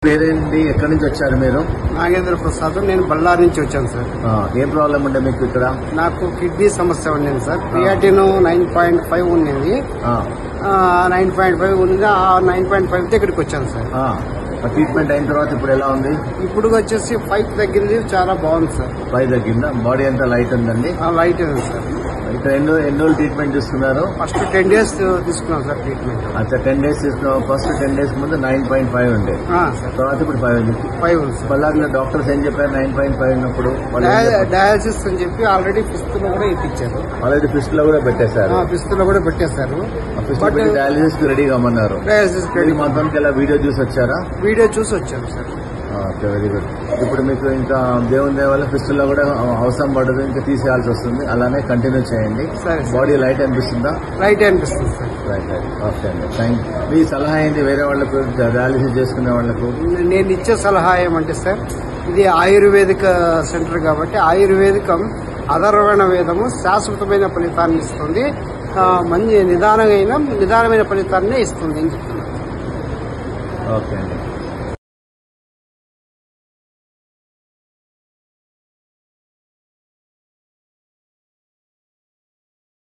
పేరేంటి, ఎక్కడి నుంచి వచ్చారు మీరు? నాగేంద్ర ప్రసాద్. నేను బళ్ళారి నుంచి వచ్చాను సార్. ఏం ప్రాబ్లం ఉండే మీకు ఇక్కడ? నాకు కిడ్నీ సమస్య ఉండింది సార్. క్రియాటిన్ 9.5 ఉన్నది. 9.5 ఉంది. ఆ 9.5 ఇక్కడికి వచ్చాను సార్. ట్రీట్మెంట్ అయిన తర్వాత ఇప్పుడు ఎలా ఉంది? ఇప్పుడు వచ్చేసి 5 తగ్గింది. చాలా బాగుంది సార్. 5 తగ్గిందా? బాడీ అంతా లైట్ ఉందండి? లైట్ ఉంది సార్. ఇక్కడ ఎన్ని రోజులు ట్రీట్మెంట్ తీసుకున్నారు? ఫస్ట్ 10 days తీసుకున్నాం సార్ ట్రీట్మెంట్. అచ్చా, 10 days తీసుకున్నాం. ఫస్ట్ 10 days ముందు 9.5 ఉండే, తర్వాత ఇప్పుడు 5 ఉంది. 5 ఉంది సార్. బళ్ళారిలో డాక్టర్స్ ఏం చెప్పారు? 9.5 ఉన్నప్పుడు డయాలసిస్ అని చెప్పి ఆల్రెడీ ఫిఫ్త్ లో కూడా ఇప్పించారు. ఆల్రెడీ ఫిస్ట్ లో కూడా పెట్టేశారు. ఫిఫ్త్ లో కూడా పెట్టేశారు. డయాలసిస్ కి రెడీగా ఉన్నారు. డయాలసిస్ మొత్తానికి ఎలా వీడియో చూసి వచ్చారా? వీడియో చూసి వచ్చాను సార్. Okay, very good. ఇప్పుడు మీకు ఇంకా దేవుని దయ వల్ల ఫిస్టుల్లో కూడా అవసరం పడదు, ఇంకా తీసేయాల్సి వస్తుంది. అలానే కంటిన్యూ చేయండి. బాడీ లైట్ అనిపిస్తుందా? లైట్ అనిపిస్తుంది సార్. Right right. ఓకే అండి, థ్యాంక్ యూ. మీ సలహా ఏంటి వేరే వాళ్ళకు, డయాలసిస్ చేసుకునే వాళ్ళకు? నేను ఇచ్చే సలహా ఏమంటే సార్, ఇది ఆయుర్వేదిక సెంటర్ కాబట్టి ఆయుర్వేదికం అధర్వణ వేదము శాశ్వతమైన ఫలితాన్ని ఇస్తుంది. మంచి నిదానమైన ఫలితాన్ని ఇస్తుంది అని చెప్తున్నాను. ఓకే అండి.